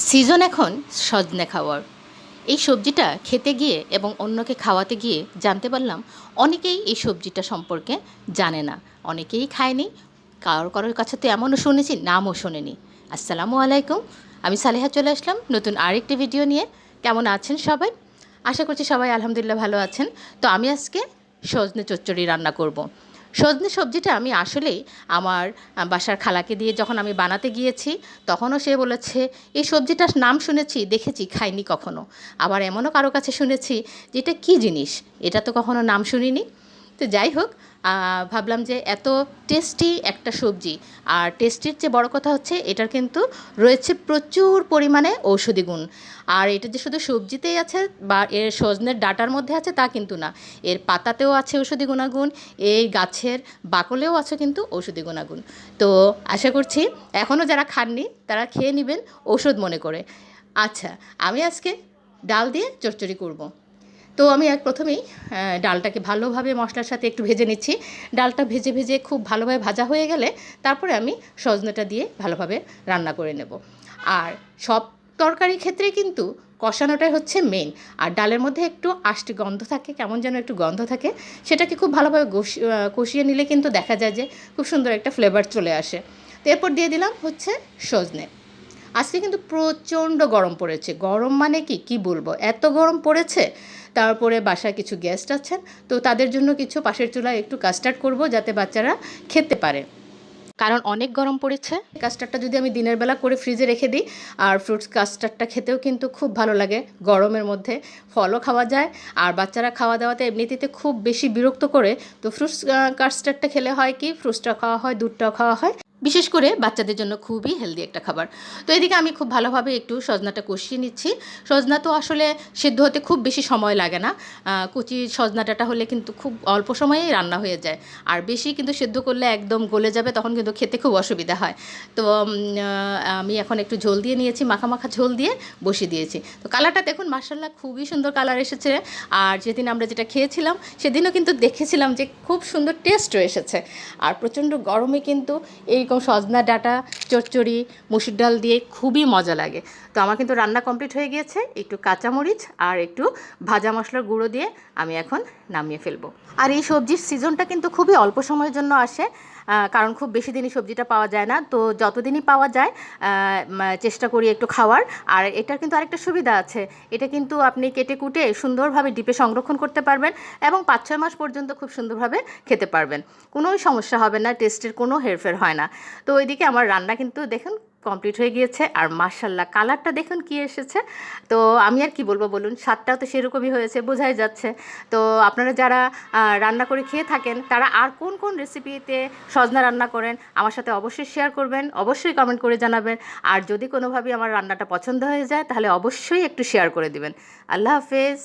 Season এখন সজনে খাওয়ার। এই সবজিটা খেতে গিয়ে এবং অন্যকে খাওয়াতে গিয়ে জানতে পারলাম অনেকেই এই সবজিটা সম্পর্কে জানে না, অনেকেই খায়নি, কারোর কাছে তো এমনও শুনেছি নামও শোনেনি। আসসালামু আলাইকুম, আমি সালেহা চলে আসলাম নতুন আরেকটি ভিডিও নিয়ে। কেমন আছেন সবাই? আশা করছি সবাই আলহামদুলিল্লাহ ভালো আছেন। তো আমি আজকে সজনে চচ্চড়ি রান্না করব। সজনে সবজিটা আমি আসলেই আমার বাসার খালাকে দিয়ে যখন আমি বানাতে গিয়েছি, তখনও সে বলেছে এই সবজিটার নাম শুনেছি, দেখেছি, খাইনি কখনো। আবার এমনও কারো কাছে শুনেছি যে এটা কী জিনিস, এটা তো কখনো নাম শুনিনি। তো যাই হোক, ভাবলাম যে এত টেস্টি একটা সবজি, আর টেস্টির চেয়ে বড় কথা হচ্ছে এটার কিন্তু রয়েছে প্রচুর পরিমাণে ঔষধি গুণ। আর এটা যে শুধু সবজিতেই আছে বা এর সজনের ডাঁটার মধ্যে আছে তা কিন্তু না, এর পাতাতেও আছে ঔষধি গুণাগুণ, এই গাছের বাকলেও আছে কিন্তু ঔষধি গুণাগুণ। তো আশা করছি এখনও যারা খাননি তারা খেয়ে নেবেন ঔষধ মনে করে। আচ্ছা, আমি আজকে ডাল দিয়ে চচ্চড়ি করব। তো আমি প্রথমেই ডালটাকে ভালোভাবে মশলার সাথে একটু ভেজে নিচ্ছি। ডালটা ভেজে ভেজে খুব ভালোভাবে ভাজা হয়ে গেলে তারপরে আমি সজনেটা দিয়ে ভালোভাবে রান্না করে নেব। আর সব তরকারির ক্ষেত্রেই কিন্তু কষানোটাই হচ্ছে মেন। আর ডালের মধ্যে একটু আষ্টি গন্ধ থাকে, কেমন যেন একটু গন্ধ থাকে, সেটাকে খুব ভালোভাবে কষিয়ে নিলে কিন্তু দেখা যায় যে খুব সুন্দর একটা ফ্লেভার চলে আসে। তো এরপর দিয়ে দিলাম হচ্ছে সজনে। আজকে কিন্তু প্রচণ্ড গরম পড়েছে। গরম মানে কি বলবো, এত গরম পড়েছে। তারপরে বাসায় কিছু গেস্ট আছেন, তো তাদের জন্য কিছু পাশের চুলায় একটু কাস্টার্ড করব যাতে বাচ্চারা খেতে পারে, কারণ অনেক গরম পড়েছে। কাস্টার্ডটা যদি আমি দিনের বেলা করে ফ্রিজে রেখে দিই, আর ফ্রুটস কাস্টার্ডটা খেতেও কিন্তু খুব ভালো লাগে গরমের মধ্যে। ফলও খাওয়া যায়, আর বাচ্চারা খাওয়া দাওয়াতে এমনিতেতে খুব বেশি বিরক্ত করে। তো ফ্রুটস কাস্টার্ডটা খেলে হয় কি, ফ্রুটসটাও খাওয়া হয়, দুধটাও খাওয়া হয়, বিশেষ করে বাচ্চাদের জন্য খুবই হেলদি একটা খাবার। তো এদিকে আমি খুব ভালোভাবে একটু সজনাটা কষিয়ে নিচ্ছি। সজনা তো আসলে সেদ্ধ হতে খুব বেশি সময় লাগে না। কুচি সজনা ডাঁটা হলে কিন্তু খুব অল্প সময়েই রান্না হয়ে যায়। আর বেশি কিন্তু সেদ্ধ করলে একদম গলে যাবে, তখন কিন্তু খেতে খুব অসুবিধা হয়। তো আমি এখন একটু ঝোল দিয়ে নিয়েছি, মাখা মাখা ঝোল দিয়ে বসিয়ে দিয়েছি। তো কালারটা দেখুন, মাশাআল্লাহ খুবই সুন্দর কালার এসেছে। আর যেদিন আমরা যেটা খেয়েছিলাম সেদিনও কিন্তু দেখেছিলাম যে খুব সুন্দর টেস্টও এসেছে। আর প্রচণ্ড গরমে কিন্তু এইরকম সজনা ডাঁটা চচ্চড়ি মসুর ডাল দিয়ে খুবই মজা লাগে। তো আমার কিন্তু রান্না কমপ্লিট হয়ে গিয়েছে। একটু কাঁচামরিচ আর একটু ভাজা মশলার গুঁড়ো দিয়ে আমি এখন নামিয়ে ফেলবো। আর এই সবজির সিজনটা কিন্তু খুবই অল্প সময়ের জন্য আসে, কারণ খুব বেশি দিনই সবজিটা পাওয়া যায় না। তো যতদিনই পাওয়া যায় চেষ্টা করি একটু খাওয়ার। আর এটার কিন্তু আরেকটা সুবিধা আছে, এটা কিন্তু আপনি কেটে কুটে সুন্দরভাবে ডিপে সংরক্ষণ করতে পারবেন এবং 5-6 মাস পর্যন্ত খুব সুন্দরভাবে খেতে পারবেন। কোনোই সমস্যা হবে না, টেস্টের কোনো হেরফের হয় না। তো ওইদিকে আমার রান্না কিন্তু দেখুন কমপ্লিট হয়ে গিয়েছে। আর মাশাআল্লাহ কালারটা দেখুন কি এসেছে। তো আমি আর কি বলবো বলুন, স্বাদটাও তো সেরকমই হয়েছে, বোঝাই যাচ্ছে। তো আপনারা যারা রান্না করে খেয়ে থাকেন, তারা আর কোন কোন রেসিপিতে সজনা রান্না করেন আমার সাথে অবশ্যই শেয়ার করবেন, অবশ্যই কমেন্ট করে জানাবেন। আর যদি কোনোভাবে আমার রান্নাটা পছন্দ হয়ে যায় তাহলে অবশ্যই একটু শেয়ার করে দিবেন। আল্লাহ হাফেজ।